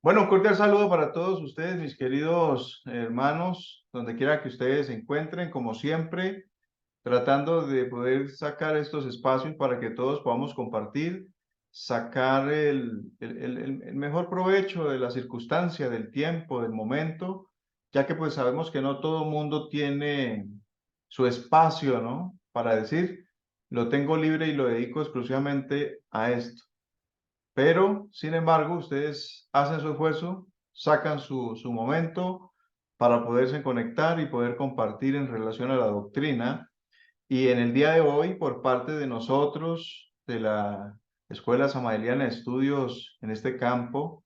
Bueno, un cordial saludo para todos ustedes, mis queridos hermanos, donde quiera que ustedes se encuentren, como siempre, tratando de poder sacar estos espacios para que todos podamos compartir, sacar el mejor provecho de la circunstancia, del tiempo, del momento, ya que pues sabemos que no todo mundo tiene su espacio, ¿no? Para decir, lo tengo libre y lo dedico exclusivamente a esto. Pero, sin embargo, ustedes hacen su esfuerzo, sacan su momento para poderse conectar y poder compartir en relación a la doctrina. Y en el día de hoy, por parte de nosotros, de la Escuela Samaeliana de Estudios en este campo,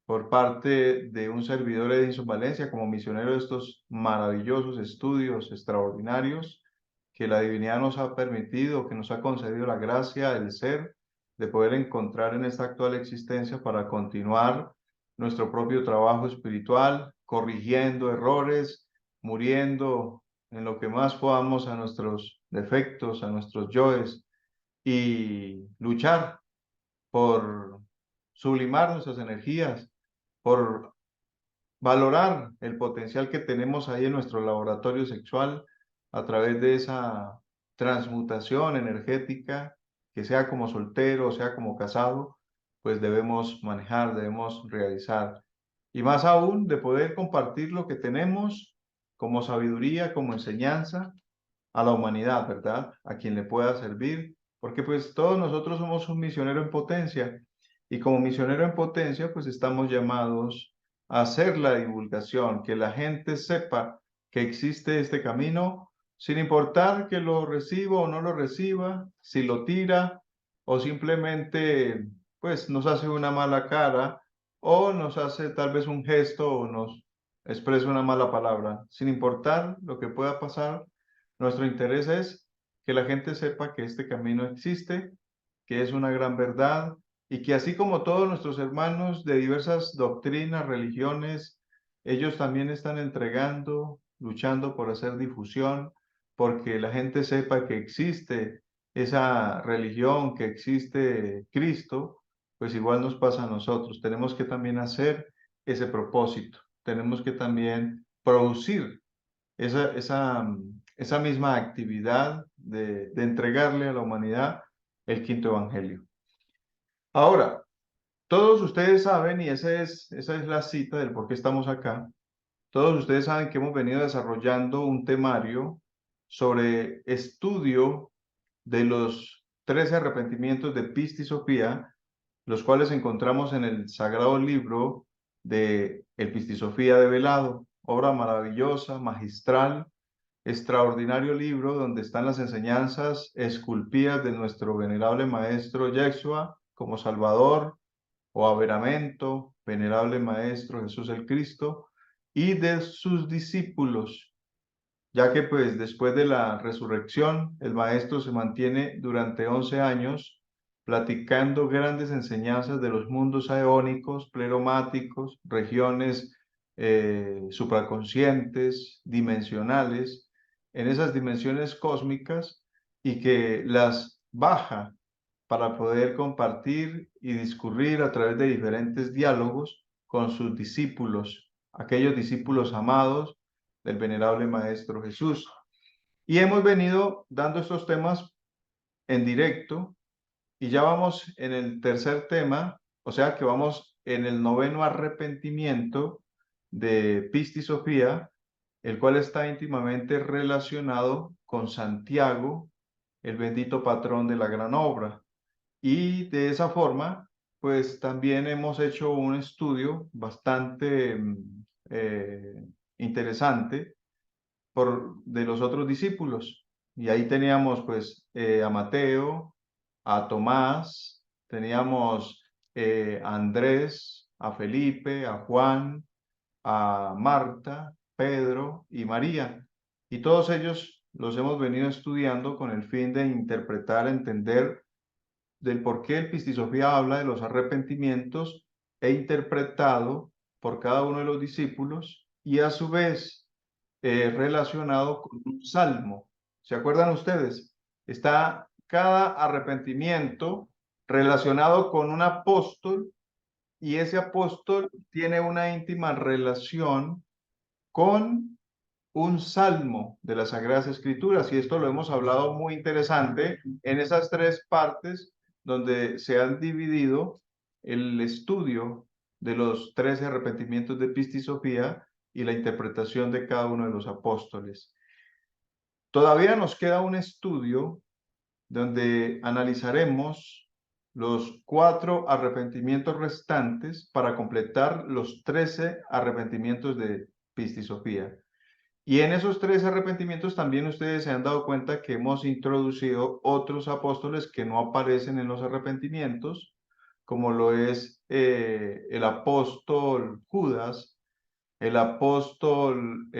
por parte de un servidor Edinson Valencia, como misionero de estos maravillosos estudios extraordinarios que la divinidad nos ha permitido, que nos ha concedido la gracia, el ser, de poder encontrar en esta actual existencia para continuar nuestro propio trabajo espiritual, corrigiendo errores, muriendo en lo que más podamos a nuestros defectos, a nuestros yoes, y luchar por sublimar nuestras energías, por valorar el potencial que tenemos ahí en nuestro laboratorio sexual a través de esa transmutación energética, que sea como soltero, sea como casado, pues debemos manejar, debemos realizar. Y más aún de poder compartir lo que tenemos como sabiduría, como enseñanza a la humanidad, ¿verdad? A quien le pueda servir, porque pues todos nosotros somos un misionero en potencia y como misionero en potencia pues estamos llamados a hacer la divulgación, que la gente sepa que existe este camino, sin importar que lo reciba o no lo reciba, si lo tira o simplemente pues nos hace una mala cara o nos hace tal vez un gesto o nos expresa una mala palabra, sin importar lo que pueda pasar. Nuestro interés es que la gente sepa que este camino existe, que es una gran verdad y que así como todos nuestros hermanos de diversas doctrinas, religiones, ellos también están entregando, luchando por hacer difusión, porque la gente sepa que existe esa religión, que existe Cristo, pues igual nos pasa a nosotros. Tenemos que también hacer ese propósito, tenemos que también producir esa misma actividad de entregarle a la humanidad el quinto evangelio. Ahora, todos ustedes saben, y esa es la cita del por qué estamos acá, todos ustedes saben que hemos venido desarrollando un temario sobre estudio de los 13 arrepentimientos de Pista y Sofía, los cuales encontramos en el sagrado libro de El Pistisofía de Velado, obra maravillosa, magistral, extraordinario libro donde están las enseñanzas esculpidas de nuestro venerable maestro Yeshua como Salvador o Averamento, venerable maestro Jesús el Cristo, y de sus discípulos, ya que pues después de la resurrección el maestro se mantiene durante 11 años platicando grandes enseñanzas de los mundos aeónicos, pleromáticos, regiones supraconscientes, dimensionales, en esas dimensiones cósmicas y que las baja para poder compartir y discurrir a través de diferentes diálogos con sus discípulos, aquellos discípulos amados del venerable Maestro Jesús. Y hemos venido dando estos temas en directo y ya vamos en el tercer tema, o sea que vamos en el noveno arrepentimiento de Pista y Sofía, el cual está íntimamente relacionado con Santiago, el bendito patrón de la gran obra. Y de esa forma, pues también hemos hecho un estudio bastante eh, interesante de los otros discípulos. Y ahí teníamos pues a Mateo, a Tomás, teníamos a Andrés, a Felipe, a Juan, a Marta, Pedro y María. Y todos ellos los hemos venido estudiando con el fin de interpretar, entender del por qué el Pistisofía habla de los arrepentimientos e interpretado por cada uno de los discípulos y a su vez relacionado con un salmo. ¿Se acuerdan ustedes? Está cada arrepentimiento relacionado con un apóstol y ese apóstol tiene una íntima relación con un salmo de las Sagradas Escrituras, y esto lo hemos hablado muy interesante en esas tres partes donde se han dividido el estudio de los 13 arrepentimientos de Pistisofía y la interpretación de cada uno de los apóstoles. Todavía nos queda un estudio donde analizaremos los 4 arrepentimientos restantes para completar los 13 arrepentimientos de Pistisofía. Y en esos 13 arrepentimientos también ustedes se han dado cuenta que hemos introducido otros apóstoles que no aparecen en los arrepentimientos, como lo es el apóstol Judas, el apóstol, a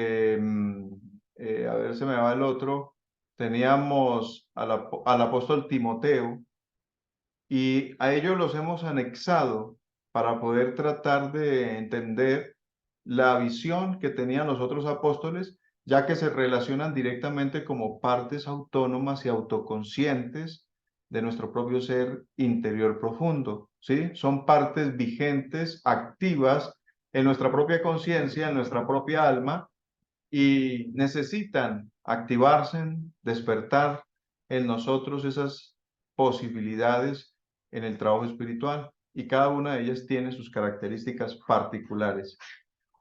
ver, se me va el otro, teníamos al apóstol Timoteo, y a ellos los hemos anexado para poder tratar de entender la visión que tenían los otros apóstoles, ya que se relacionan directamente como partes autónomas y autoconscientes de nuestro propio ser interior profundo, ¿sí? Son partes vigentes, activas en nuestra propia conciencia, en nuestra propia alma, y necesitan activarse, despertar en nosotros esas posibilidades en el trabajo espiritual, y cada una de ellas tiene sus características particulares.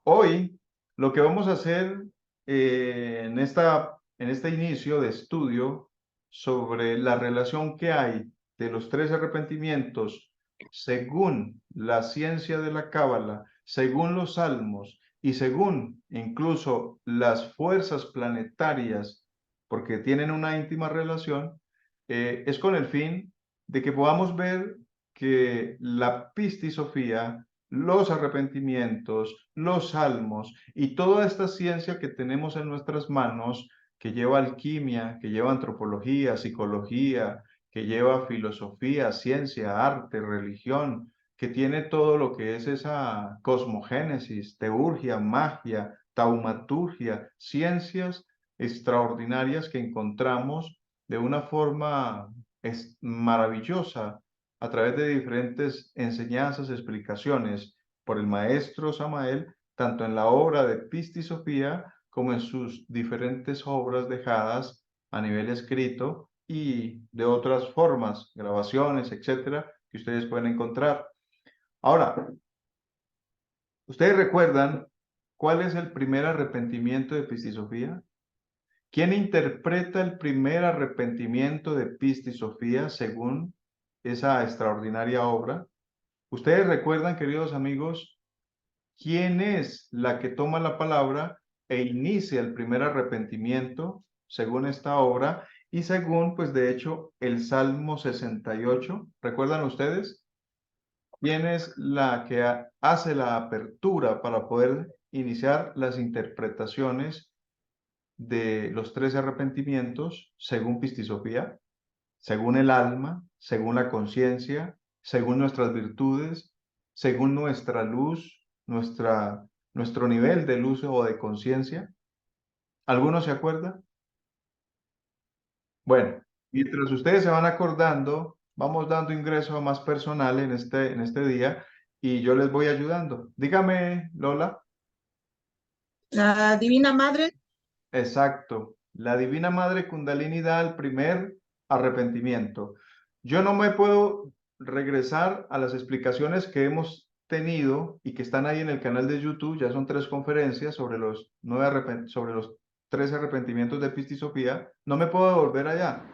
Hoy lo que vamos a hacer en este inicio de estudio sobre la relación que hay de los 3 arrepentimientos según la ciencia de la Cábala, según los salmos y según incluso las fuerzas planetarias, porque tienen una íntima relación, es con el fin de que podamos ver que la pistisofía, los arrepentimientos, los salmos y toda esta ciencia que tenemos en nuestras manos, que lleva alquimia, que lleva antropología, psicología, que lleva filosofía, ciencia, arte, religión, que tiene todo lo que es esa cosmogénesis, teurgia, magia, taumaturgia, ciencias extraordinarias que encontramos de una forma maravillosa a través de diferentes enseñanzas, explicaciones por el maestro Samael, tanto en la obra de Pistisofía como en sus diferentes obras dejadas a nivel escrito y de otras formas, grabaciones, etcétera, que ustedes pueden encontrar. Ahora, ¿ustedes recuerdan cuál es el primer arrepentimiento de Pistisofía? ¿Quién interpreta el primer arrepentimiento de Pistisofía según esa extraordinaria obra? ¿Ustedes recuerdan, queridos amigos, quién es la que toma la palabra e inicia el primer arrepentimiento según esta obra y según, pues de hecho, el Salmo 68? ¿Recuerdan ustedes? ¿Quién es la que hace la apertura para poder iniciar las interpretaciones de los 13 arrepentimientos según Pistisofía? Según el alma, según la conciencia, según nuestras virtudes, según nuestra luz, nuestro nivel de luz o de conciencia. ¿Alguno se acuerda? Bueno, mientras ustedes se van acordando, vamos dando ingreso a más personal en este día y yo les voy ayudando. Dígame, Lola. La Divina Madre. Exacto. La Divina Madre Kundalini da el primer arrepentimiento. Yo no me puedo regresar a las explicaciones que hemos tenido y que están ahí en el canal de YouTube. Ya son 3 conferencias sobre sobre los 3 arrepentimientos de Pistisofía. No me puedo volver allá.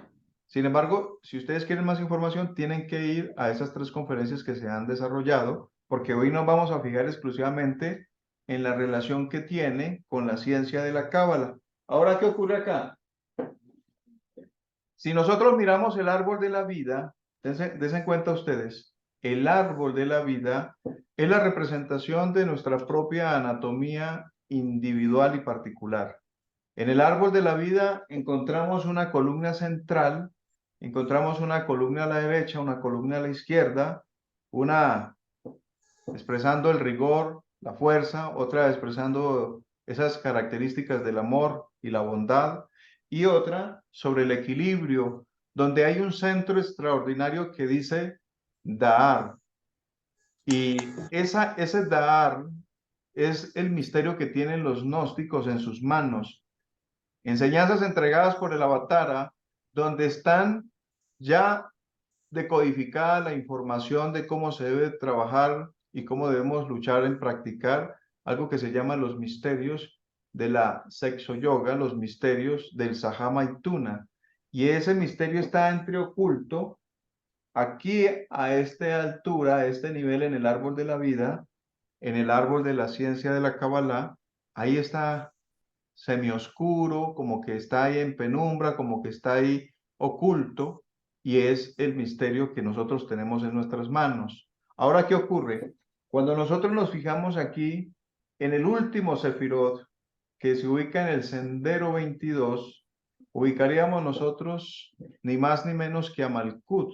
Sin embargo, si ustedes quieren más información, tienen que ir a esas 3 conferencias que se han desarrollado, porque hoy nos vamos a fijar exclusivamente en la relación que tiene con la ciencia de la Cábala. Ahora, ¿qué ocurre acá? Si nosotros miramos el árbol de la vida, dense en cuenta ustedes, el árbol de la vida es la representación de nuestra propia anatomía individual y particular. En el árbol de la vida encontramos una columna central, encontramos una columna a la derecha, una columna a la izquierda, una expresando el rigor, la fuerza, otra expresando esas características del amor y la bondad, y otra sobre el equilibrio, donde hay un centro extraordinario que dice dar. Y ese dar es el misterio que tienen los gnósticos en sus manos. Enseñanzas entregadas por el Avatara, donde están ya decodificada la información de cómo se debe trabajar y cómo debemos luchar en practicar algo que se llama los misterios de la sexo yoga, los misterios del Saha Maituna. Y ese misterio está entreoculto aquí a esta altura, a este nivel en el árbol de la vida, en el árbol de la ciencia de la Kabbalah. Ahí está semioscuro, como que está ahí en penumbra, como que está ahí oculto, y es el misterio que nosotros tenemos en nuestras manos. Ahora, ¿qué ocurre? Cuando nosotros nos fijamos aquí en el último Sefirot, que se ubica en el sendero 22, ubicaríamos nosotros ni más ni menos que a Malkut.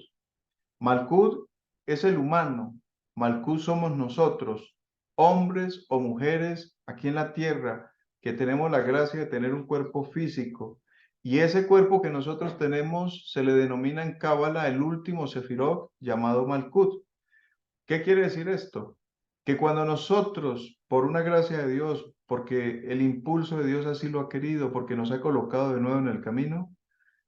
Malkut es el humano, Malkut somos nosotros, hombres o mujeres aquí en la tierra, que tenemos la gracia de tener un cuerpo físico. Y ese cuerpo que nosotros tenemos se le denomina en Cábala el último Sefirot llamado Malkut. ¿Qué quiere decir esto? Que cuando nosotros, por una gracia de Dios, porque el impulso de Dios así lo ha querido, porque nos ha colocado de nuevo en el camino,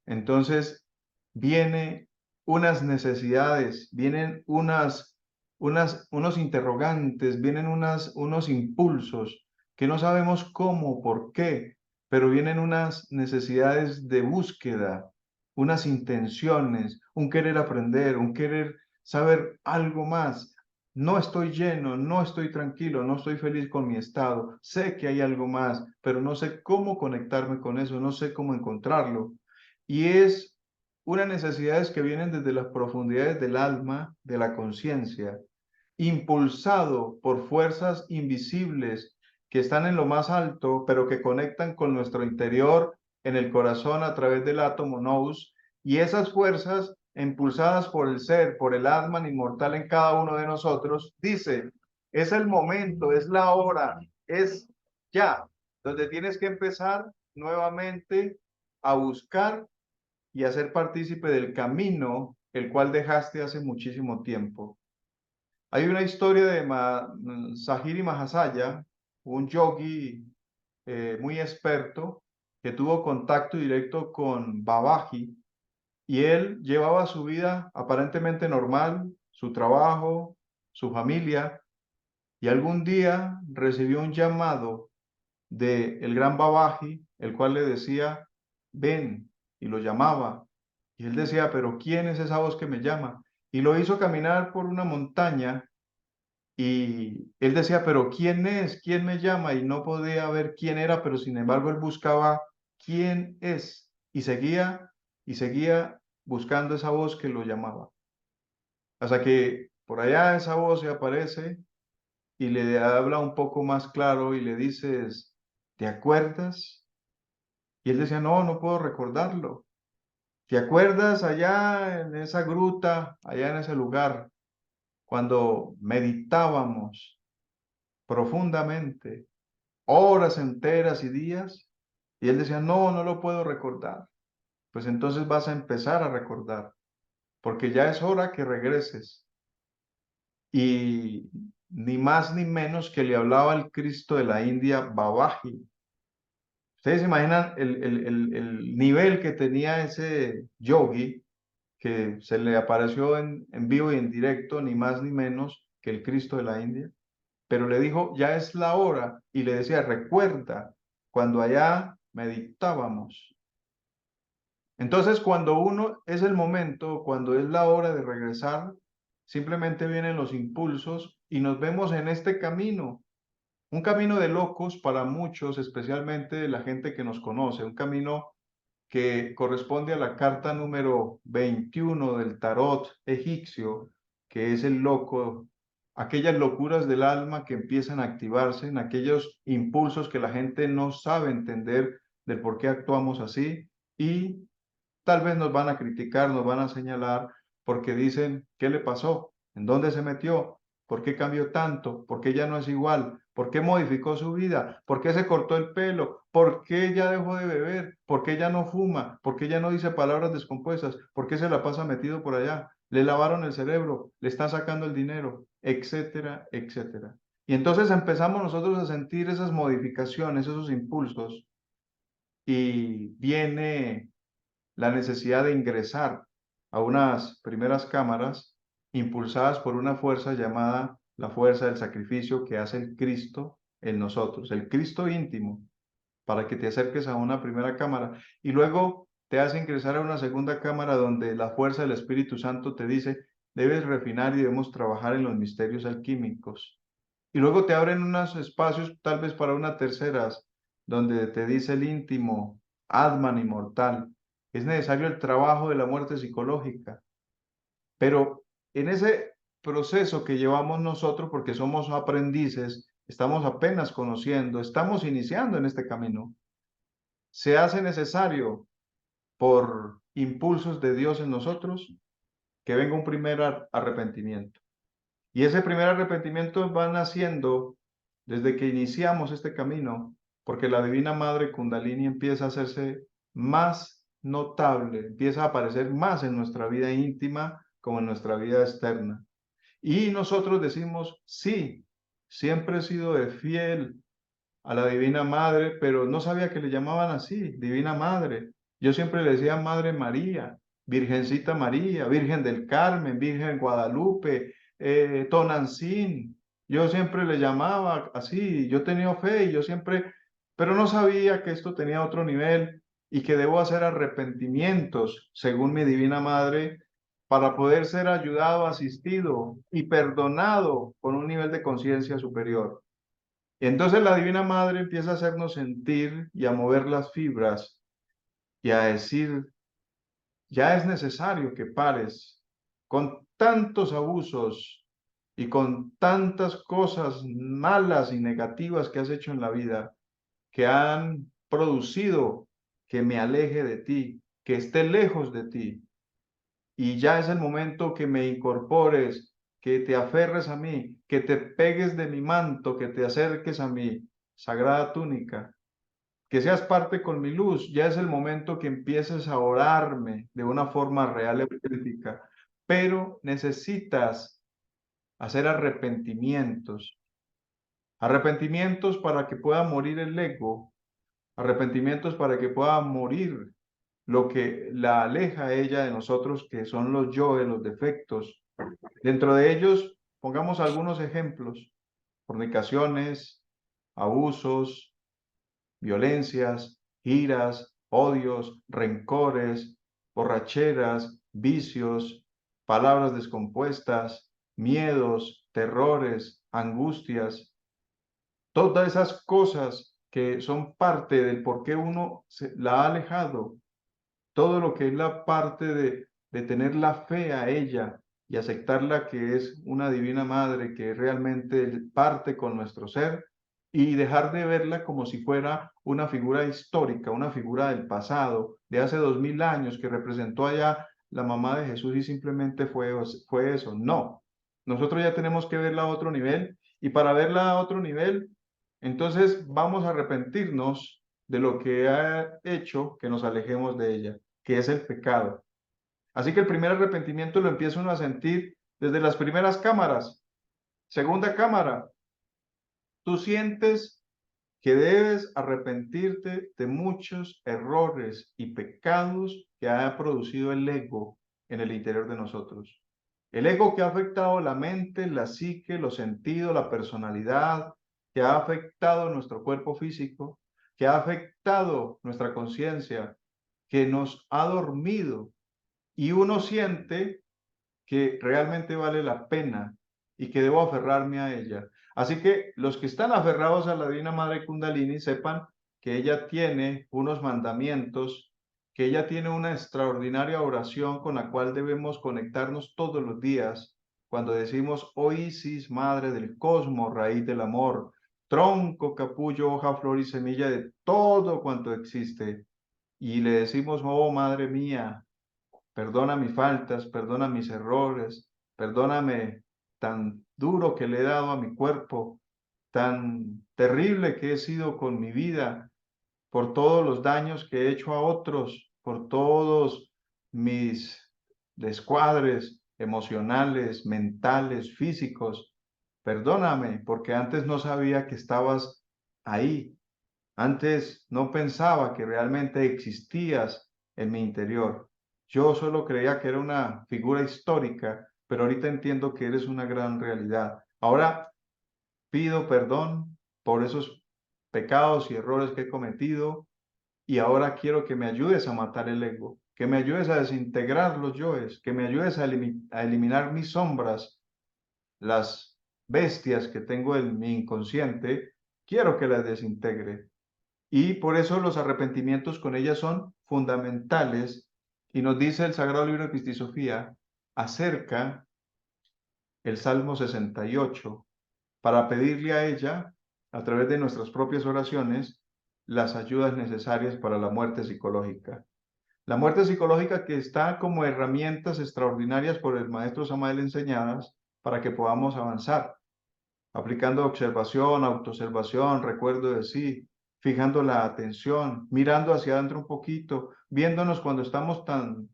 entonces viene unas necesidades, vienen unos interrogantes, vienen unos impulsos que no sabemos cómo, por qué, pero vienen unas necesidades de búsqueda, unas intenciones, un querer aprender, un querer saber algo más. No estoy lleno, no estoy tranquilo, no estoy feliz con mi estado. Sé que hay algo más, pero no sé cómo conectarme con eso, no sé cómo encontrarlo. Y es unas necesidades que vienen desde las profundidades del alma, de la conciencia, impulsado por fuerzas invisibles que están en lo más alto, pero que conectan con nuestro interior en el corazón a través del átomo nous, y esas fuerzas impulsadas por el ser, por el Atman inmortal en cada uno de nosotros, dice, es el momento, es la hora, es ya, donde tienes que empezar nuevamente a buscar y a ser partícipe del camino el cual dejaste hace muchísimo tiempo. Hay una historia de Sahiri Mahasaya, un yogi muy experto que tuvo contacto directo con Babaji, y él llevaba su vida aparentemente normal, su trabajo, su familia, y algún día recibió un llamado de el gran Babaji, el cual le decía, ven, y lo llamaba. Y él decía, pero ¿quién es esa voz que me llama? Y lo hizo caminar por una montaña, y él decía, pero ¿quién es? ¿Quién me llama? Y no podía ver quién era, pero sin embargo él buscaba quién es, y seguía buscando esa voz que lo llamaba. Hasta que por allá esa voz se aparece y le habla un poco más claro y le dices, ¿te acuerdas? Y él decía, no, no puedo recordarlo. ¿Te acuerdas allá en esa gruta, allá en ese lugar, cuando meditábamos profundamente, horas enteras y días? Y él decía, no, no lo puedo recordar. Pues entonces vas a empezar a recordar, porque ya es hora que regreses. Y ni más ni menos que le hablaba el Cristo de la India, Babaji. Ustedes se imaginan el nivel que tenía ese yogi, que se le apareció en vivo y en directo, ni más ni menos que el Cristo de la India, pero le dijo, ya es la hora, y le decía, recuerda, cuando allá meditábamos. Entonces, cuando uno es el momento, cuando es la hora de regresar, simplemente vienen los impulsos y nos vemos en este camino, un camino de locos para muchos, especialmente la gente que nos conoce, un camino que corresponde a la carta número 21 del tarot egipcio, que es el loco, aquellas locuras del alma que empiezan a activarse en aquellos impulsos que la gente no sabe entender del por qué actuamos así, y tal vez nos van a criticar, nos van a señalar porque dicen, ¿qué le pasó? ¿En dónde se metió? ¿Por qué cambió tanto? ¿Por qué ya no es igual? ¿Por qué modificó su vida? ¿Por qué se cortó el pelo? ¿Por qué ya dejó de beber? ¿Por qué ya no fuma? ¿Por qué ya no dice palabras descompuestas? ¿Por qué se la pasa metido por allá? le lavaron el cerebro, le están sacando el dinero, etcétera, etcétera. Y entonces empezamos nosotros a sentir esas modificaciones, esos impulsos, y viene la necesidad de ingresar a unas primeras cámaras impulsadas por una fuerza llamada la fuerza del sacrificio que hace el Cristo en nosotros, el Cristo íntimo, para que te acerques a una primera cámara y luego te hace ingresar a una segunda cámara donde la fuerza del Espíritu Santo te dice, debes refinar y debemos trabajar en los misterios alquímicos. Y luego te abren unos espacios tal vez para una tercera, donde te dice el íntimo, Atman inmortal. Es necesario el trabajo de la muerte psicológica. Pero en ese proceso que llevamos nosotros, porque somos aprendices, estamos apenas conociendo, estamos iniciando en este camino, se hace necesario por impulsos de Dios en nosotros que venga un primer arrepentimiento. Y ese primer arrepentimiento va naciendo desde que iniciamos este camino, porque la Divina Madre Kundalini empieza a hacerse más notable, empieza a aparecer más en nuestra vida íntima como en nuestra vida externa. Y nosotros decimos, sí, siempre he sido de fiel a la Divina Madre, pero no sabía que le llamaban así, Divina Madre. Yo siempre le decía Madre María, Virgencita María, Virgen del Carmen, Virgen Guadalupe, Tonancín. Yo siempre le llamaba así, yo tenía fe y yo siempre, pero no sabía que esto tenía otro nivel y que debo hacer arrepentimientos, según mi Divina Madre, para poder ser ayudado, asistido y perdonado con un nivel de conciencia superior. Y entonces la Divina Madre empieza a hacernos sentir y a mover las fibras y a decir, ya es necesario que pares con tantos abusos y con tantas cosas malas y negativas que has hecho en la vida, que han producido que me aleje de ti, que esté lejos de ti. Y ya es el momento que me incorpores, que te aferres a mí, que te pegues de mi manto, que te acerques a mi sagrada túnica, que seas parte con mi luz. Ya es el momento que empieces a orarme de una forma real y auténtica, pero necesitas hacer arrepentimientos, arrepentimientos para que pueda morir el ego, arrepentimientos para que pueda morir lo que la aleja a ella de nosotros, que son los yoes, los defectos. Dentro de ellos, pongamos algunos ejemplos: fornicaciones, abusos, violencias, iras, odios, rencores, borracheras, vicios, palabras descompuestas, miedos, terrores, angustias, todas esas cosas que son parte del por qué uno la ha alejado, todo lo que es la parte de tener la fe a ella y aceptarla que es una divina madre que realmente parte con nuestro ser y dejar de verla como si fuera una figura histórica, una figura del pasado, de hace 2000 años que representó allá la mamá de Jesús y simplemente fue eso. No, nosotros ya tenemos que verla a otro nivel y para verla a otro nivel, entonces vamos a arrepentirnos de lo que ha hecho que nos alejemos de ella, que es el pecado. Así que el primer arrepentimiento lo empieza uno a sentir desde las primeras cámaras. Segunda cámara, tú sientes que debes arrepentirte de muchos errores y pecados que ha producido el ego en el interior de nosotros. El ego que ha afectado la mente, la psique, los sentidos, la personalidad, que ha afectado nuestro cuerpo físico, que ha afectado nuestra conciencia, que nos ha dormido y uno siente que realmente vale la pena y que debo aferrarme a ella. Así que los que están aferrados a la Divina Madre Kundalini sepan que ella tiene unos mandamientos, que ella tiene una extraordinaria oración con la cual debemos conectarnos todos los días cuando decimos, oh Isis, Madre del Cosmos, raíz del amor, tronco, capullo, hoja, flor y semilla de todo cuanto existe. Y le decimos, oh Madre mía, perdona mis faltas, perdona mis errores, perdóname tan duro que le he dado a mi cuerpo, tan terrible que he sido con mi vida, por todos los daños que he hecho a otros, por todos mis descuadres, emocionales, mentales, físicos. Perdóname, porque antes no sabía que estabas ahí. Antes no pensaba que realmente existías en mi interior. Yo solo creía que era una figura histórica, pero ahorita entiendo que eres una gran realidad. Ahora pido perdón por esos pecados y errores que he cometido y ahora quiero que me ayudes a matar el ego, que me ayudes a desintegrar los yoes, que me ayudes a eliminar mis sombras, las bestias que tengo en mi inconsciente, quiero que las desintegre. Y por eso los arrepentimientos con ellas son fundamentales. Y nos dice el Sagrado Libro de Pistisofía acerca el Salmo 68 para pedirle a ella, a través de nuestras propias oraciones, las ayudas necesarias para la muerte psicológica. La muerte psicológica que está como herramientas extraordinarias por el maestro Samael enseñadas para que podamos avanzar, aplicando observación, autoobservación, recuerdo de sí, fijando la atención, mirando hacia adentro un poquito, viéndonos cuando estamos tan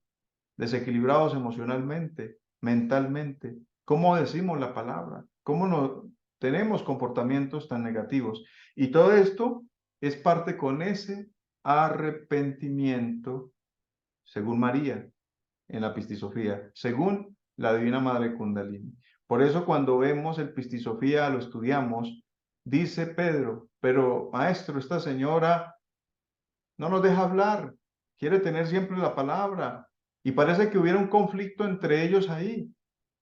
desequilibrados emocionalmente, mentalmente, cómo decimos la palabra, cómo nos tenemos comportamientos tan negativos. Y todo esto es parte con ese arrepentimiento, según María en la Pistisofía, según la Divina Madre Kundalini. Por eso cuando vemos el Pistisofía, lo estudiamos, dice Pedro, pero maestro, esta señora no nos deja hablar, quiere tener siempre la palabra y parece que hubiera un conflicto entre ellos ahí.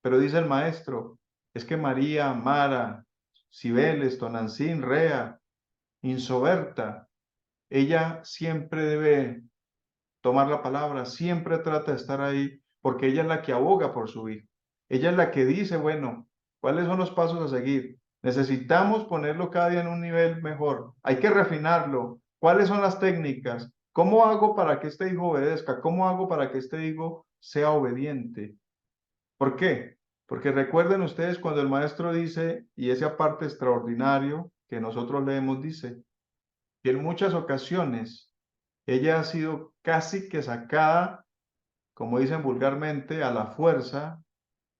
Pero dice el maestro, es que María, Mara, Cibeles, Tonancín, Rea, Insoberta, ella siempre debe tomar la palabra, siempre trata de estar ahí, porque ella es la que aboga por su hijo. Ella es la que dice, bueno, ¿cuáles son los pasos a seguir? Necesitamos ponerlo cada día en un nivel mejor. Hay que refinarlo. ¿Cuáles son las técnicas? ¿Cómo hago para que este hijo obedezca? ¿Cómo hago para que este hijo sea obediente? ¿Por qué? Porque recuerden ustedes cuando el maestro dice, y ese aparte extraordinario que nosotros leemos, dice, que en muchas ocasiones ella ha sido casi que sacada, como dicen vulgarmente, a la fuerza,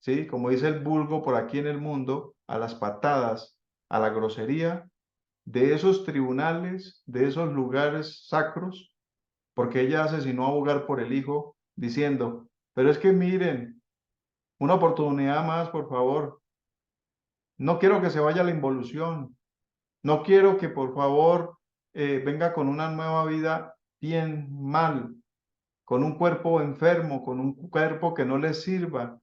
¿sí? Como dice el vulgo por aquí en el mundo, a las patadas, a la grosería, de esos tribunales, de esos lugares sacros, porque ella asesinó a abogar por el hijo, diciendo, pero es que miren, una oportunidad más, por favor. No quiero que se vaya la involución. No quiero que, por favor, venga con una nueva vida bien mal, con un cuerpo enfermo, con un cuerpo que no le sirva.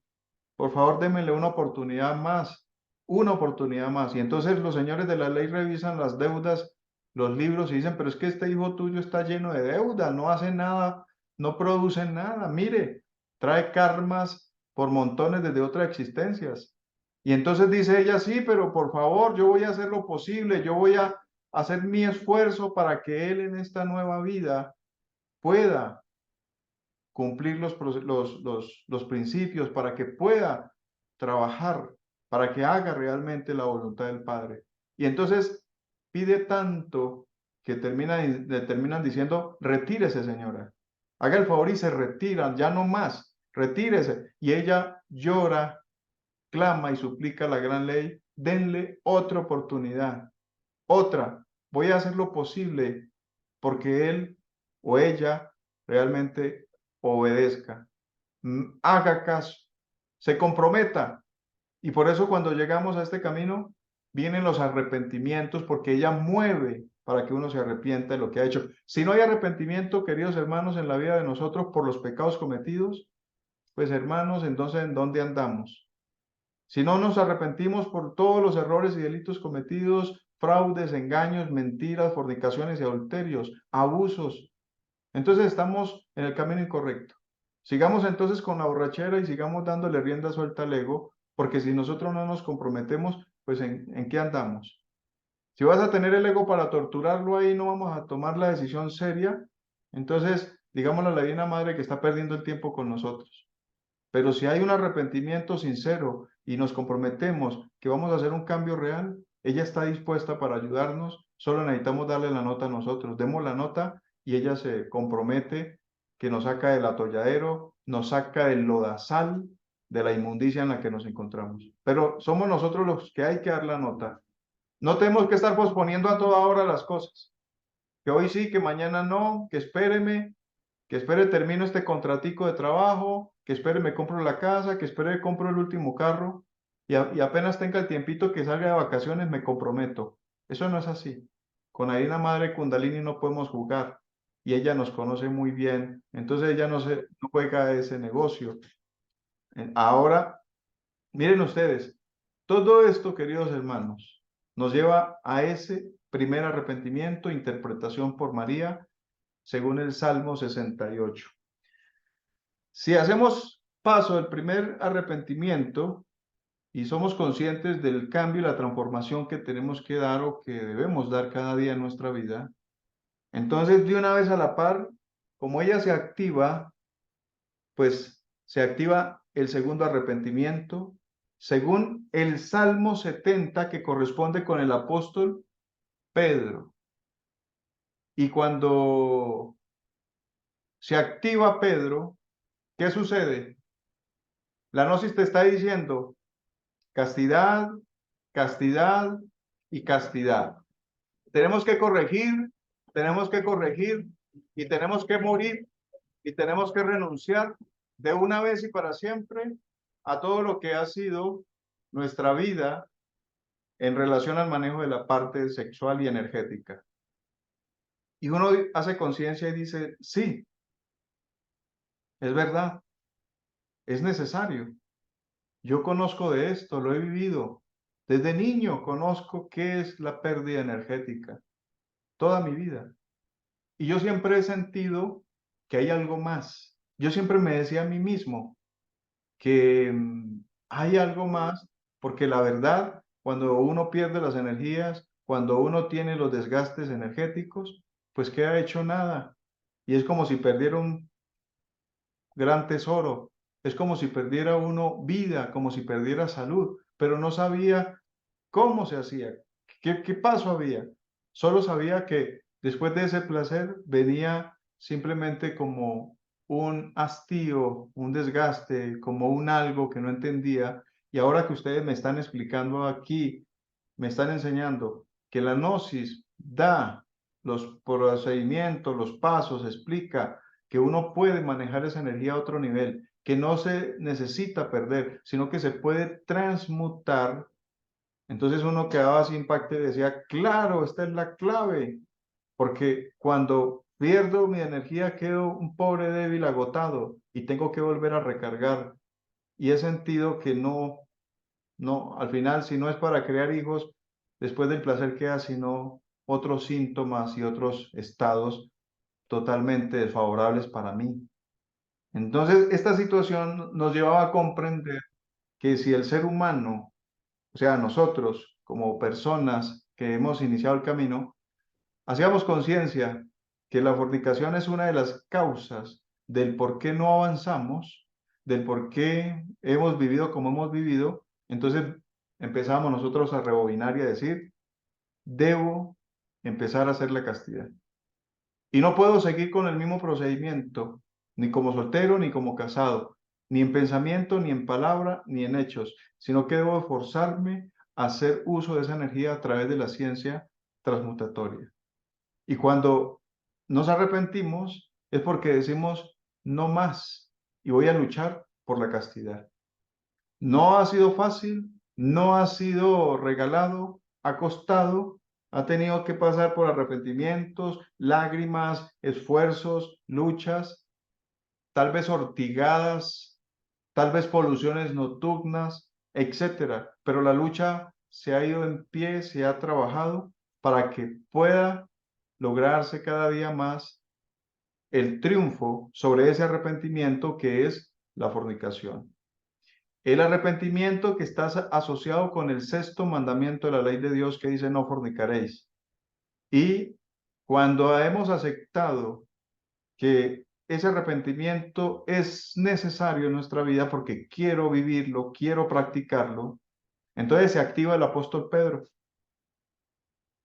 Por favor, démele una oportunidad más. Y entonces los señores de la ley revisan las deudas, los libros y dicen, pero es que este hijo tuyo está lleno de deuda, no hace nada, no produce nada. Mire, trae karmas por montones desde otras existencias. Y entonces dice ella, sí, pero por favor, yo voy a hacer lo posible, yo voy a hacer mi esfuerzo para que él en esta nueva vida pueda cumplir los principios, para que pueda trabajar, para que haga realmente la voluntad del Padre. Y entonces pide tanto que le terminan diciendo, retírese señora, haga el favor y se retiran, ya no más, retírese. Y ella llora, clama y suplica a la gran ley, denle otra oportunidad, otra, voy a hacer lo posible porque él o ella realmente obedezca, haga caso, se comprometa. Y por eso cuando llegamos a este camino, vienen los arrepentimientos, porque ella mueve para que uno se arrepienta de lo que ha hecho. Si no hay arrepentimiento, queridos hermanos, en la vida de nosotros por los pecados cometidos, pues hermanos, entonces ¿en dónde andamos? Si no nos arrepentimos por todos los errores y delitos cometidos, fraudes, engaños, mentiras, fornicaciones y adulterios, abusos, entonces estamos en el camino incorrecto. Sigamos entonces con la borrachera y sigamos dándole rienda suelta al ego, porque si nosotros no nos comprometemos, pues ¿en qué andamos? Si vas a tener el ego para torturarlo ahí, no vamos a tomar la decisión seria. Entonces, digámosle a la Divina Madre que está perdiendo el tiempo con nosotros. Pero si hay un arrepentimiento sincero y nos comprometemos que vamos a hacer un cambio real, ella está dispuesta para ayudarnos, solo necesitamos darle la nota a nosotros. Demos la nota y ella se compromete que nos saca del atolladero, nos saca del lodazal de la inmundicia en la que nos encontramos. Pero somos nosotros los que hay que dar la nota. No tenemos que estar posponiendo a toda hora las cosas. Que hoy sí, que mañana no, que espere termino este contratico de trabajo, que espere me compro la casa, que espere compro el último carro y apenas tenga el tiempito que salga de vacaciones me comprometo. Eso no es así. Con Harina Madre Kundalini no podemos jugar y ella nos conoce muy bien, entonces ella no juega ese negocio. Ahora, miren ustedes, todo esto, queridos hermanos, nos lleva a ese primer arrepentimiento, interpretación por María, según el Salmo 68. Si hacemos paso del primer arrepentimiento y somos conscientes del cambio y la transformación que tenemos que dar o que debemos dar cada día en nuestra vida, entonces de una vez a la par, como ella se activa, pues se activa el segundo arrepentimiento, según el Salmo 70 que corresponde con el apóstol Pedro. Y cuando se activa Pedro, ¿qué sucede? La gnosis te está diciendo castidad, castidad y castidad. Tenemos que corregir y tenemos que morir y tenemos que renunciar de una vez y para siempre a todo lo que ha sido nuestra vida en relación al manejo de la parte sexual y energética. Y uno hace conciencia y dice, sí, es verdad, es necesario. Yo conozco de esto, lo he vivido. Desde niño conozco qué es la pérdida energética, toda mi vida. Y yo siempre he sentido que hay algo más. Yo siempre me decía a mí mismo que hay algo más, porque la verdad, cuando uno pierde las energías, cuando uno tiene los desgastes energéticos, pues queda hecho nada. Y es como si perdiera un gran tesoro. Es como si perdiera uno vida, como si perdiera salud, pero no sabía cómo se hacía, qué paso había. Solo sabía que después de ese placer venía simplemente como un hastío, un desgaste, como un algo que no entendía. Y ahora que ustedes me están explicando aquí, me están enseñando que la gnosis da los procedimientos, los pasos, explica que uno puede manejar esa energía a otro nivel, que no se necesita perder, sino que se puede transmutar. Entonces uno quedaba sin impacto y decía, claro, esta es la clave, porque cuando pierdo mi energía quedo un pobre débil agotado y tengo que volver a recargar. Y he sentido que al final, si no es para crear hijos, después del placer queda sino otros síntomas y otros estados totalmente desfavorables para mí. Entonces, esta situación nos llevaba a comprender que si el ser humano, o sea, nosotros como personas que hemos iniciado el camino, hacíamos conciencia que la fornicación es una de las causas del por qué no avanzamos, del por qué hemos vivido como hemos vivido, entonces empezamos nosotros a rebobinar y a decir, debo empezar a hacer la castidad. Y no puedo seguir con el mismo procedimiento, ni como soltero, ni como casado, ni en pensamiento, ni en palabra, ni en hechos, sino que debo esforzarme a hacer uso de esa energía a través de la ciencia transmutatoria. Y cuando nos arrepentimos es porque decimos no más y voy a luchar por la castidad. No ha sido fácil, no ha sido regalado, ha costado, ha tenido que pasar por arrepentimientos, lágrimas, esfuerzos, luchas, tal vez ortigadas, tal vez poluciones nocturnas, etcétera. Pero la lucha se ha ido en pie, se ha trabajado para que pueda lograrse cada día más el triunfo sobre ese arrepentimiento que es la fornicación. El arrepentimiento que está asociado con el sexto mandamiento de la ley de Dios que dice no fornicaréis. Y cuando hemos aceptado que ese arrepentimiento es necesario en nuestra vida porque quiero vivirlo, quiero practicarlo, entonces se activa el apóstol Pedro.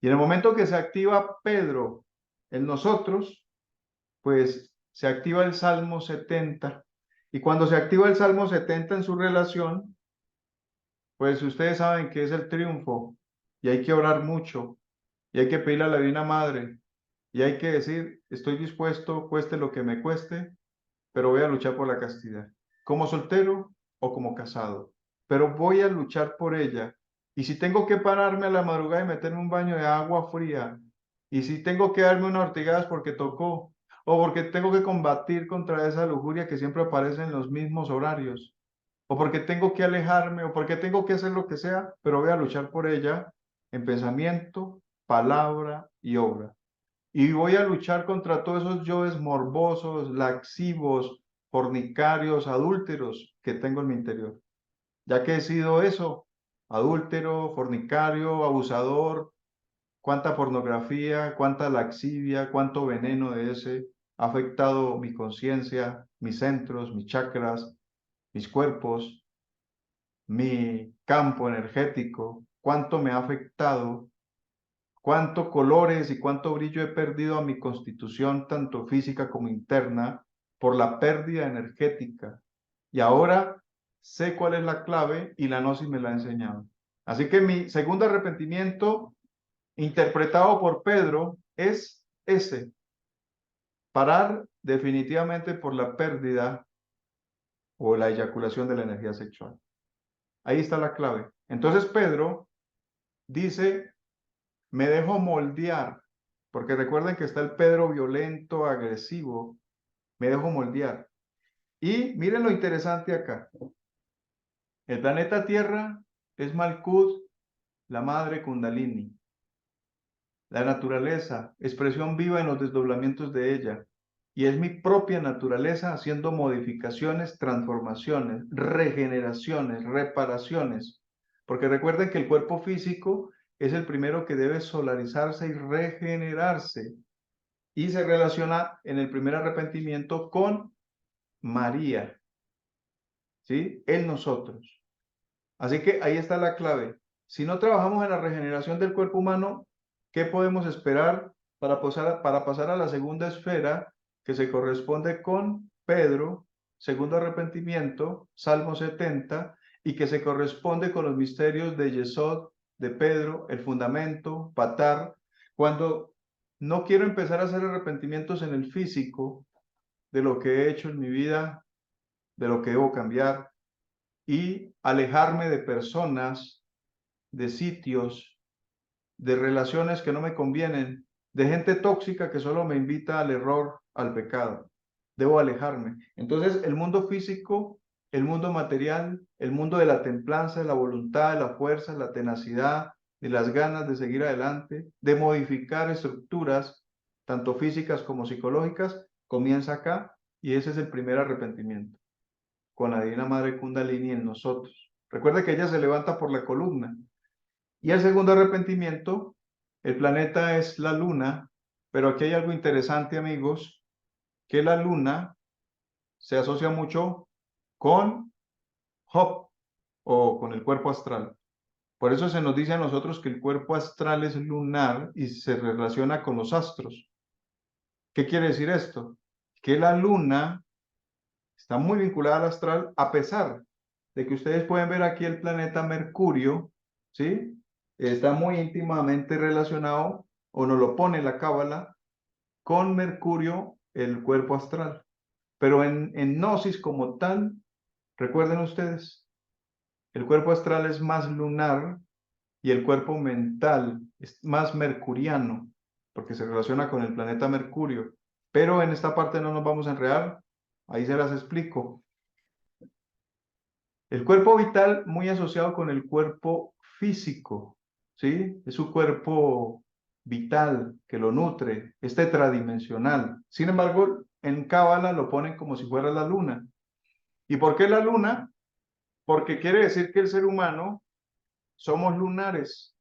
Y en el momento que se activa Pedro en nosotros, pues se activa el Salmo 70 Y cuando se activa el Salmo 70 en su relación, pues ustedes saben que es el triunfo y hay que orar mucho y hay que pedirle a la Divina Madre y hay que decir, estoy dispuesto, cueste lo que me cueste, pero voy a luchar por la castidad, como soltero o como casado, pero voy a luchar por ella. Y si tengo que pararme a la madrugada y meterme un baño de agua fría, y si tengo que darme una ortigadas porque tocó, o porque tengo que combatir contra esa lujuria que siempre aparece en los mismos horarios, o porque tengo que alejarme, o porque tengo que hacer lo que sea, pero voy a luchar por ella en pensamiento, palabra y obra. Y voy a luchar contra todos esos yoes morbosos, laxivos, fornicarios, adúlteros que tengo en mi interior. Ya que he sido eso, adúltero, fornicario, abusador, cuánta pornografía, cuánta laxivia, cuánto veneno de ese ha afectado mi conciencia, mis centros, mis chakras, mis cuerpos, mi campo energético, cuánto me ha afectado, cuánto colores y cuánto brillo he perdido a mi constitución, tanto física como interna, por la pérdida energética. Y ahora sé cuál es la clave y la gnosis me la ha enseñado. Así que mi segundo arrepentimiento, interpretado por Pedro, es ese: parar definitivamente por la pérdida o la eyaculación de la energía sexual. Ahí está la clave. Entonces Pedro dice, me dejo moldear, porque recuerden que está el Pedro violento, agresivo, me dejo moldear. Y miren lo interesante acá. El planeta Tierra es Malkuth, la madre Kundalini. La naturaleza, expresión viva en los desdoblamientos de ella. Y es mi propia naturaleza haciendo modificaciones, transformaciones, regeneraciones, reparaciones. Porque recuerden que el cuerpo físico es el primero que debe solarizarse y regenerarse. Y se relaciona en el primer arrepentimiento con María, ¿sí? En nosotros. Así que ahí está la clave. Si no trabajamos en la regeneración del cuerpo humano, ¿qué podemos esperar para pasar a la segunda esfera que se corresponde con Pedro, segundo arrepentimiento, Salmo 70, y que se corresponde con los misterios de Yesod, de Pedro, el fundamento, Patar? Cuando no quiero empezar a hacer arrepentimientos en el físico de lo que he hecho en mi vida, de lo que debo cambiar, y alejarme de personas, de sitios, de relaciones que no me convienen, de gente tóxica que solo me invita al error, al pecado. Debo alejarme. Entonces, el mundo físico, el mundo material, el mundo de la templanza, de la voluntad, de la fuerza, de la tenacidad, de las ganas de seguir adelante, de modificar estructuras, tanto físicas como psicológicas, comienza acá, y ese es el primer arrepentimiento, con la Divina Madre Kundalini en nosotros. Recuerda que ella se levanta por la columna. Y el segundo arrepentimiento, el planeta es la luna, pero aquí hay algo interesante, amigos, que la luna se asocia mucho con Job o con el cuerpo astral. Por eso se nos dice a nosotros que el cuerpo astral es lunar y se relaciona con los astros. ¿Qué quiere decir esto? Que la luna está muy vinculada al astral, a pesar de que ustedes pueden ver aquí el planeta Mercurio, ¿sí? Está muy íntimamente relacionado, o nos lo pone la Cábala, con Mercurio, el cuerpo astral. Pero en Gnosis como tal, recuerden ustedes, el cuerpo astral es más lunar y el cuerpo mental es más mercuriano, porque se relaciona con el planeta Mercurio. Pero en esta parte no nos vamos a enredar, ahí se las explico. El cuerpo vital muy asociado con el cuerpo físico, ¿sí? Es su cuerpo vital que lo nutre, es tetradimensional. Sin embargo, en Cábala lo ponen como si fuera la luna. ¿Y por qué la luna? Porque quiere decir que el ser humano somos lunares.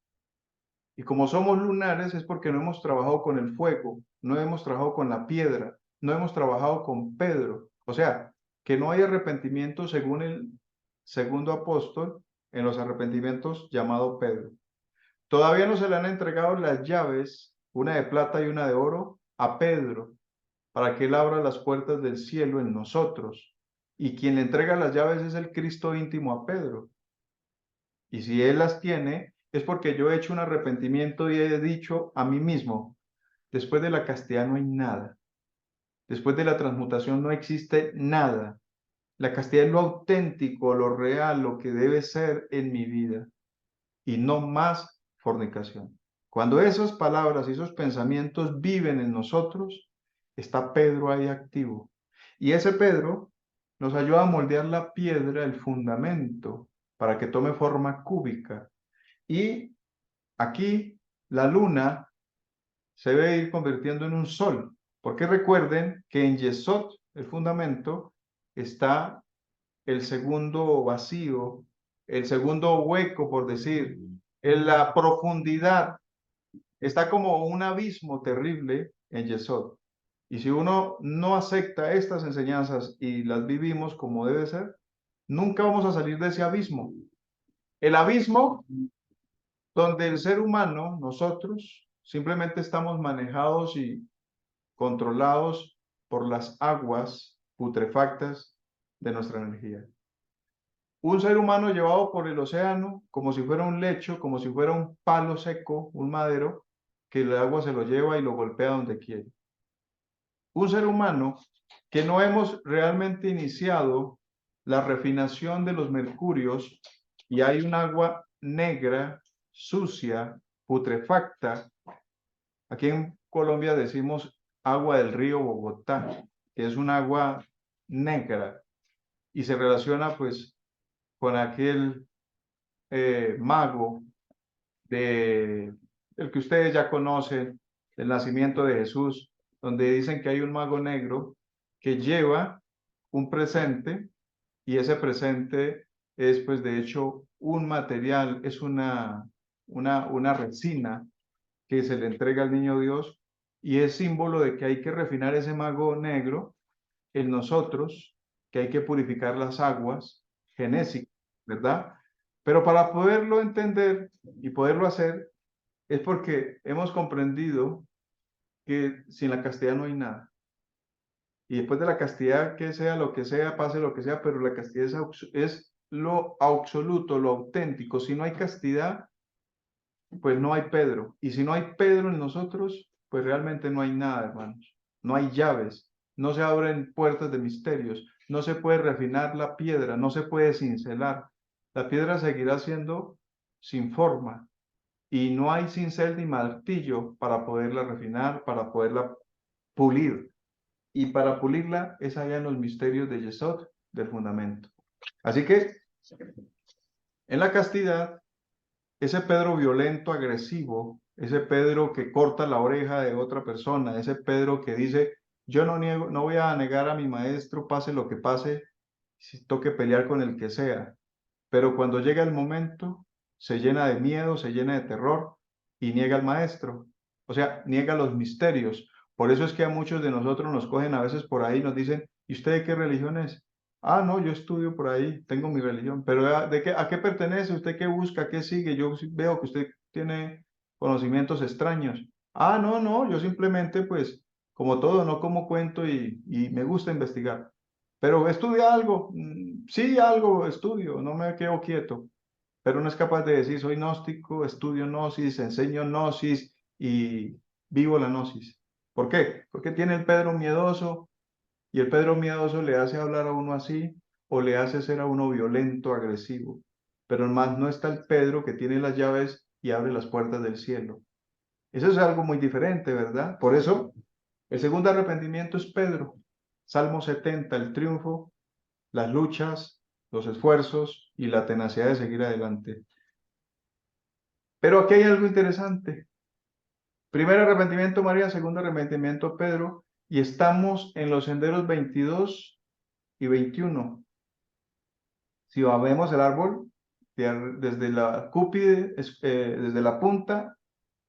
Y como somos lunares es porque no hemos trabajado con el fuego, no hemos trabajado con la piedra, no hemos trabajado con Pedro. O sea, que no hay arrepentimiento según el segundo apóstol en los arrepentimientos llamado Pedro. Todavía no se le han entregado las llaves, una de plata y una de oro, a Pedro, para que él abra las puertas del cielo en nosotros. y quien le entrega las llaves es el Cristo íntimo a Pedro. Y si él las tiene, es porque yo he hecho un arrepentimiento y he dicho a mí mismo, después de la castidad no hay nada. Después de la transmutación no existe nada. La castidad es lo auténtico, lo real, lo que debe ser en mi vida. Y no más fornicación. Cuando esas palabras y esos pensamientos viven en nosotros, está Pedro ahí activo. Y ese Pedro nos ayuda a moldear la piedra, el fundamento, para que tome forma cúbica. Y aquí la luna se debe ir convirtiendo en un sol, porque recuerden que en Yesod, el fundamento, está el segundo vacío, el segundo hueco, por decir, en la profundidad. Está como un abismo terrible en Yesod. Y si uno no acepta estas enseñanzas y las vivimos como debe ser, nunca vamos a salir de ese abismo. El abismo donde el ser humano, nosotros, simplemente estamos manejados y controlados por las aguas putrefactas de nuestra energía. Un ser humano llevado por el océano como si fuera un lecho, como si fuera un palo seco, un madero, que el agua se lo lleva y lo golpea donde quiere. Un ser humano que no hemos realmente iniciado la refinación de los mercurios y hay un agua negra, sucia, putrefacta. Aquí en Colombia decimos agua del río Bogotá, que es un agua negra y se relaciona pues con aquel mago el que ustedes ya conocen, del nacimiento de Jesús, donde dicen que hay un mago negro que lleva un presente y ese presente es pues de hecho un material, es una resina que se le entrega al niño Dios y es símbolo de que hay que refinar ese mago negro en nosotros, que hay que purificar las aguas genésicas, ¿verdad? Pero para poderlo entender y poderlo hacer es porque hemos comprendido que sin la castidad no hay nada. Y después de la castidad, que sea lo que sea, pase lo que sea, pero la castidad es lo absoluto, lo auténtico. Si no hay castidad, pues no hay Pedro. Y si no hay Pedro en nosotros, pues realmente no hay nada, hermanos. No hay llaves, no se abren puertas de misterios, no se puede refinar la piedra, no se puede cincelar. La piedra seguirá siendo sin forma y no hay cincel ni martillo para poderla refinar, para poderla pulir. Y para pulirla es allá en los misterios de Yesod, del fundamento. Así que en la castidad ese Pedro violento, agresivo, ese Pedro que corta la oreja de otra persona, ese Pedro que dice, yo no niego, no voy a negar a mi maestro, pase lo que pase, si toque pelear con el que sea. Pero cuando llega el momento, se llena de miedo, se llena de terror y niega al maestro. O sea, niega los misterios. Por eso es que a muchos de nosotros nos cogen a veces por ahí y nos dicen, ¿y usted de qué religión es? Ah, no, yo estudio por ahí, tengo mi religión, pero ¿a qué pertenece? ¿Usted qué busca? ¿Qué sigue? Yo veo que usted tiene conocimientos extraños. Ah, no, no, yo simplemente, pues, como todo, no como cuento y me gusta investigar. Pero estudia algo, sí, algo estudio, no me quedo quieto, pero no es capaz de decir, soy gnóstico, estudio gnosis, enseño gnosis y vivo la gnosis. ¿Por qué? Porque tiene el Pedro miedoso y el Pedro miedoso le hace hablar a uno así o le hace ser a uno violento, agresivo. Pero más no está el Pedro que tiene las llaves y abre las puertas del cielo. Eso es algo muy diferente, ¿verdad? Por eso, el segundo arrepentimiento es Pedro. Salmo 70, el triunfo, las luchas, los esfuerzos y la tenacidad de seguir adelante. Pero aquí hay algo interesante. Primer arrepentimiento María, segundo arrepentimiento Pedro, y estamos en los senderos 22 y 21. Si vemos el árbol, desde la cúpide, desde la punta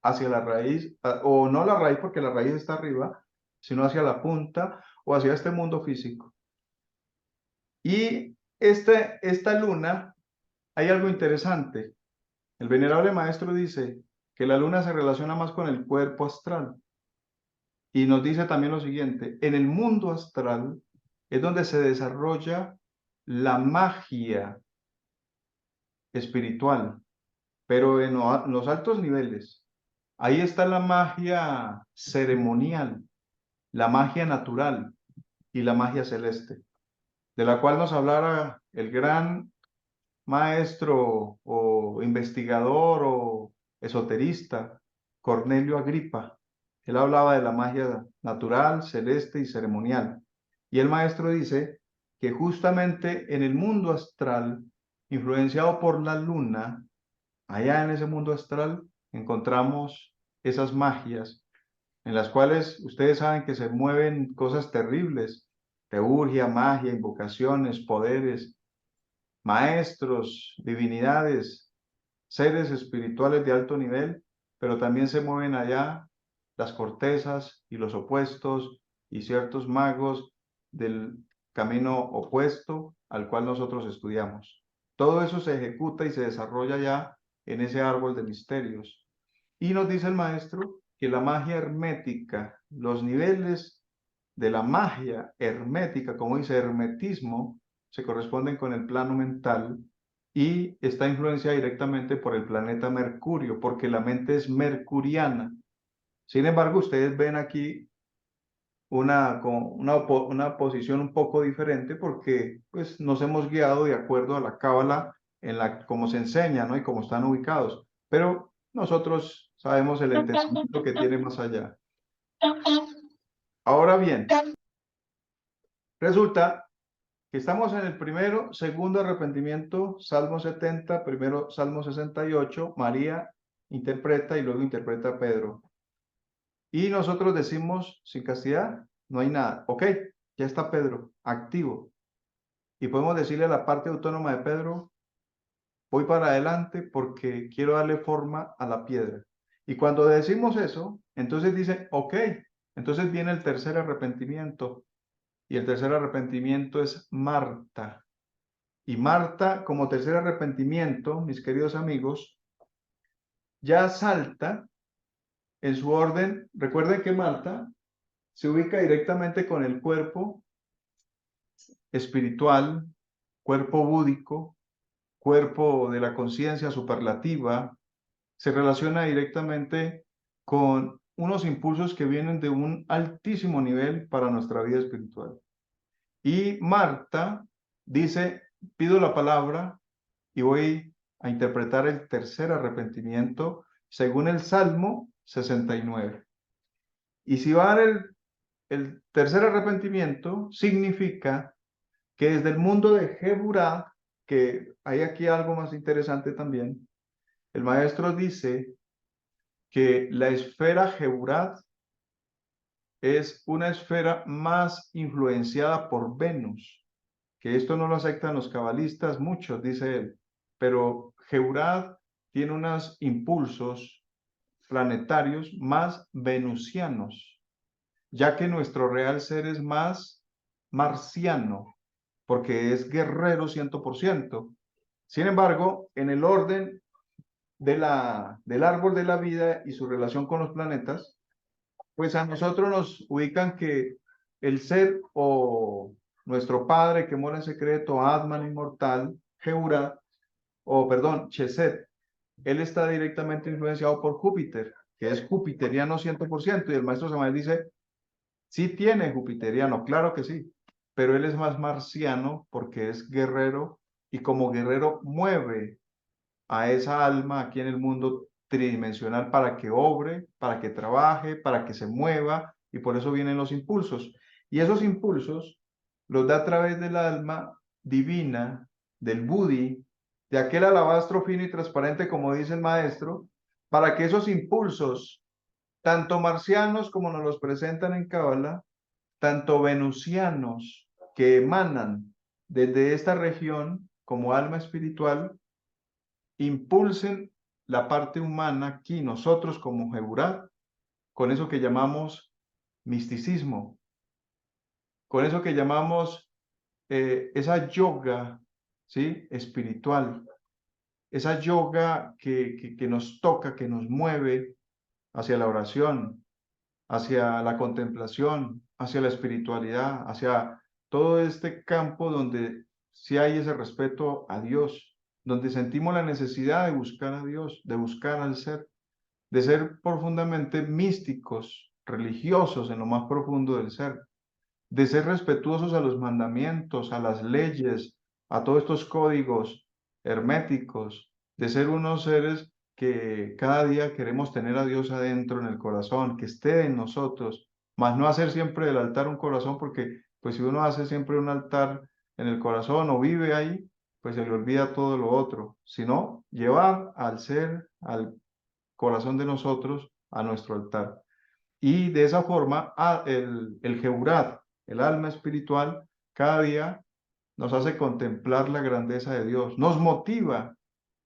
hacia la raíz, o no la raíz porque la raíz está arriba, sino hacia la punta o hacia este mundo físico. Y esta luna, hay algo interesante. El venerable maestro dice que la luna se relaciona más con el cuerpo astral. Y nos dice también lo siguiente, en el mundo astral es donde se desarrolla la magia espiritual, pero en los altos niveles. Ahí está la magia ceremonial, la magia natural y la magia celeste, de la cual nos hablara el gran maestro o investigador o esoterista Cornelio Agripa. Él hablaba de la magia natural, celeste y ceremonial. Y el maestro dice que justamente en el mundo astral, influenciado por la luna, allá en ese mundo astral encontramos esas magias en las cuales ustedes saben que se mueven cosas terribles, teurgia, magia, invocaciones, poderes, maestros, divinidades, seres espirituales de alto nivel, pero también se mueven allá las cortezas y los opuestos y ciertos magos del camino opuesto al cual nosotros estudiamos. Todo eso se ejecuta y se desarrolla ya en ese árbol de misterios. Y nos dice el maestro que la magia hermética, los niveles de la magia hermética, como dice hermetismo, se corresponden con el plano mental y está influenciada directamente por el planeta Mercurio, porque la mente es mercuriana. Sin embargo, ustedes ven aquí una posición un poco diferente porque pues, nos hemos guiado de acuerdo a la cábala en la como se enseña, ¿no? Y cómo están ubicados. Pero nosotros sabemos el entendimiento que tiene más allá. Ahora bien, resulta que estamos en el primero, segundo arrepentimiento, Salmo 70, primero Salmo 68, María interpreta y luego interpreta Pedro. Y nosotros decimos, sin castidad, no hay nada. Ok, ya está Pedro, activo. Y podemos decirle a la parte autónoma de Pedro, voy para adelante porque quiero darle forma a la piedra. Y cuando decimos eso, entonces dice, ok, entonces viene el tercer arrepentimiento. Y el tercer arrepentimiento es Marta. Y Marta, como tercer arrepentimiento, mis queridos amigos, ya salta en su orden. Recuerden que Marta se ubica directamente con el cuerpo espiritual, cuerpo búdico, cuerpo de la conciencia superlativa, se relaciona directamente con unos impulsos que vienen de un altísimo nivel para nuestra vida espiritual. Y Marta dice, pido la palabra y voy a interpretar el tercer arrepentimiento según el Salmo 69. Y si va a dar el tercer arrepentimiento, significa que desde el mundo de Geburá, que hay aquí algo más interesante también, el maestro dice que la esfera Geburá es una esfera más influenciada por Venus, que esto no lo aceptan los cabalistas, muchos, dice él, pero Geburá tiene unos impulsos planetarios más venusianos, ya que nuestro real ser es más marciano, porque es guerrero 100%. Sin embargo, en el orden del árbol de la vida y su relación con los planetas, pues a nosotros nos ubican que el ser o nuestro padre que mora en secreto, Atman inmortal, Geura, o perdón, Cheset, él está directamente influenciado por Júpiter, que es jupiteriano 100%, y el maestro Samael dice, sí tiene jupiteriano, claro que sí, pero él es más marciano porque es guerrero y como guerrero mueve a esa alma aquí en el mundo tridimensional para que obre, para que trabaje, para que se mueva y por eso vienen los impulsos. Y esos impulsos los da a través del alma divina, del Budi, de aquel alabastro fino y transparente como dice el maestro, para que esos impulsos, tanto marcianos como nos los presentan en Cábala, tanto venusianos que emanan desde esta región como alma espiritual, impulsen la parte humana aquí, nosotros como Geburá, con eso que llamamos misticismo, con eso que llamamos esa yoga, ¿sí? Espiritual, esa yoga que nos toca, que nos mueve hacia la oración, hacia la contemplación, hacia la espiritualidad, hacia todo este campo donde si hay ese respeto a Dios, donde sentimos la necesidad de buscar a Dios, de buscar al ser, de ser profundamente místicos, religiosos en lo más profundo del ser, de ser respetuosos a los mandamientos, a las leyes, a todos estos códigos herméticos, de ser unos seres que cada día queremos tener a Dios adentro en el corazón, que esté en nosotros, más no hacer siempre del altar un corazón, porque pues si uno hace siempre un altar en el corazón o vive ahí, pues se le olvida todo lo otro, sino llevar al ser, al corazón de nosotros, a nuestro altar. Y de esa forma, el Geburat, el alma espiritual, cada día nos hace contemplar la grandeza de Dios, nos motiva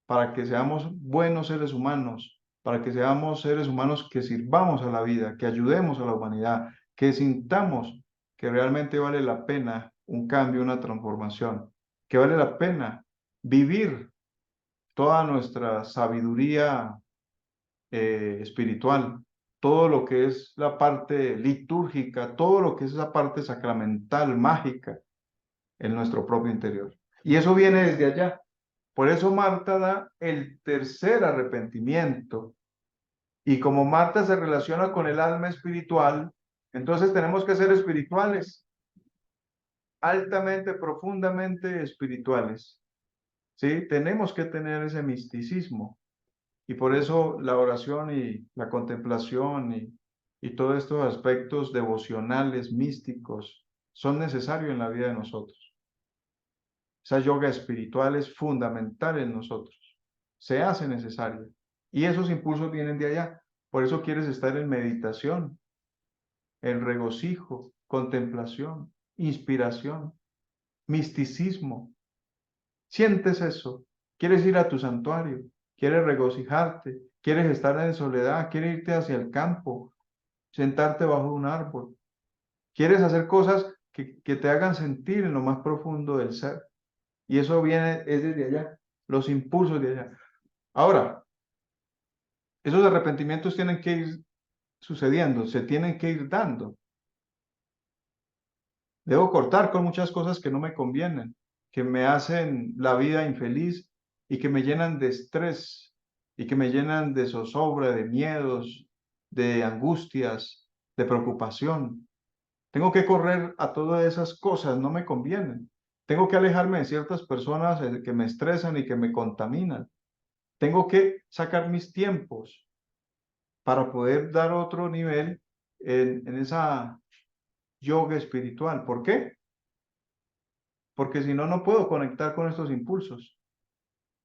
para que seamos buenos seres humanos, para que seamos seres humanos que sirvamos a la vida, que ayudemos a la humanidad, que sintamos que realmente vale la pena un cambio, una transformación, que vale la pena vivir toda nuestra sabiduría espiritual, todo lo que es la parte litúrgica, todo lo que es esa parte sacramental, mágica, en nuestro propio interior. Y eso viene desde allá. Por eso Marta da el tercer arrepentimiento. Y como Marta se relaciona con el alma espiritual, entonces tenemos que ser espirituales, altamente, profundamente espirituales. ¿Sí? Tenemos que tener ese misticismo. Y por eso la oración y la contemplación y todos estos aspectos devocionales, místicos, son necesarios en la vida de nosotros. Esa yoga espiritual es fundamental en nosotros. Se hace necesaria. Y esos impulsos vienen de allá. Por eso quieres estar en meditación, en regocijo, contemplación, inspiración, misticismo. Sientes eso. Quieres ir a tu santuario, quieres regocijarte, quieres estar en soledad, quieres irte hacia el campo, sentarte bajo un árbol. Quieres hacer cosas que te hagan sentir en lo más profundo del ser. Y eso viene, es desde allá, los impulsos de allá. Ahora, esos arrepentimientos tienen que ir sucediendo, se tienen que ir dando. Debo cortar con muchas cosas que no me convienen, que me hacen la vida infeliz y que me llenan de estrés y que me llenan de zozobra, de miedos, de angustias, de preocupación. Tengo que correr a todas esas cosas, no me convienen. Tengo que alejarme de ciertas personas que me estresan y que me contaminan. Tengo que sacar mis tiempos para poder dar otro nivel en esa yoga espiritual. ¿Por qué? Porque si no, no puedo conectar con estos impulsos.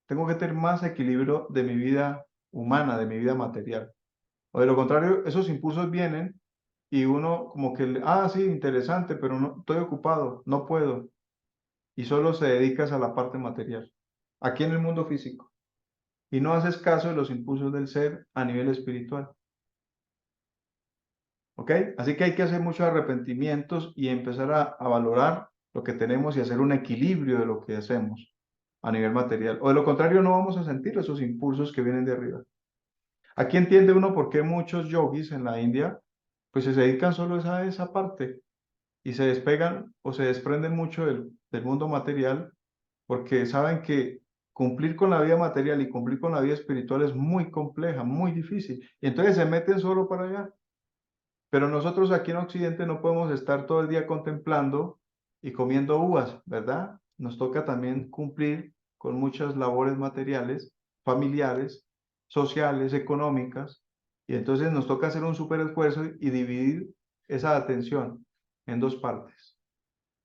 Tengo que tener más equilibrio de mi vida humana, de mi vida material. O de lo contrario, esos impulsos vienen y uno como que, sí, interesante, pero no, estoy ocupado, no puedo. Y solo se dedicas a la parte material, aquí en el mundo físico. Y no haces caso de los impulsos del ser a nivel espiritual. ¿Ok? Así que hay que hacer muchos arrepentimientos y empezar a valorar lo que tenemos y hacer un equilibrio de lo que hacemos a nivel material. O de lo contrario, no vamos a sentir esos impulsos que vienen de arriba. Aquí entiende uno por qué muchos yogis en la India pues se dedican solo a esa parte y se despegan o se desprenden mucho del mundo material porque saben que cumplir con la vida material y cumplir con la vida espiritual es muy compleja, muy difícil. Y entonces se meten solo para allá. Pero nosotros aquí en Occidente no podemos estar todo el día contemplando y comiendo uvas, ¿verdad? Nos toca también cumplir con muchas labores materiales, familiares, sociales, económicas, y entonces nos toca hacer un súper esfuerzo y dividir esa atención en dos partes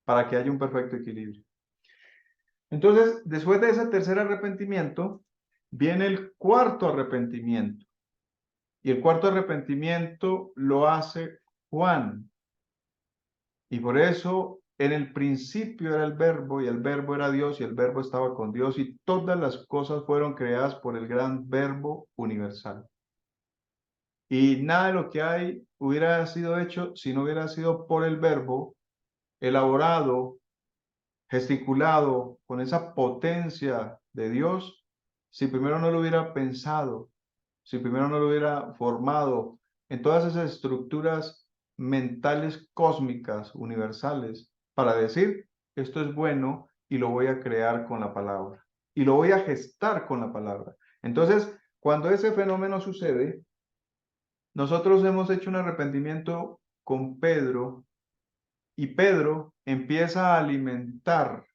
para que haya un perfecto equilibrio. Entonces, después de ese tercer arrepentimiento, viene el cuarto arrepentimiento. Y el cuarto arrepentimiento lo hace Juan. Y por eso en el principio era el verbo y el verbo era Dios y el verbo estaba con Dios y todas las cosas fueron creadas por el gran verbo universal. Y nada de lo que hay hubiera sido hecho si no hubiera sido por el verbo elaborado, gesticulado con esa potencia de Dios, si primero no lo hubiera pensado, si primero no lo hubiera formado en todas esas estructuras mentales cósmicas, universales, para decir esto es bueno y lo voy a crear con la palabra. Y lo voy a gestar con la palabra. Entonces, cuando ese fenómeno sucede, nosotros hemos hecho un arrepentimiento con Pedro y Pedro empieza a alimentar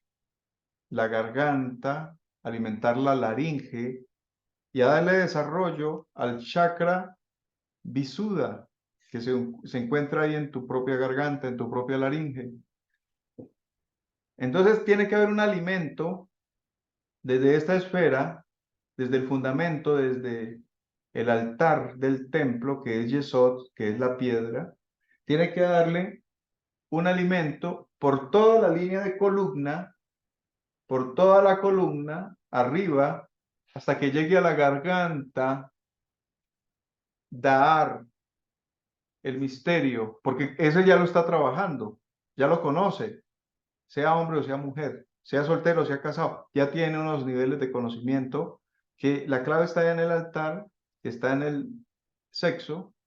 la garganta, alimentar la laringe y a darle desarrollo al chakra Visuddha, que se encuentra ahí en tu propia garganta, en tu propia laringe. Entonces tiene que haber un alimento desde esta esfera, desde el fundamento, desde el altar del templo, que es Yesod, que es la piedra, tiene que darle un alimento por toda la línea de columna, por toda la columna, arriba, hasta que llegue a la garganta, dar el misterio, porque ese ya lo está trabajando, ya lo conoce, sea hombre o sea mujer, sea soltero o sea casado, ya tiene unos niveles de conocimiento que la clave está en el altar, está en el sexo,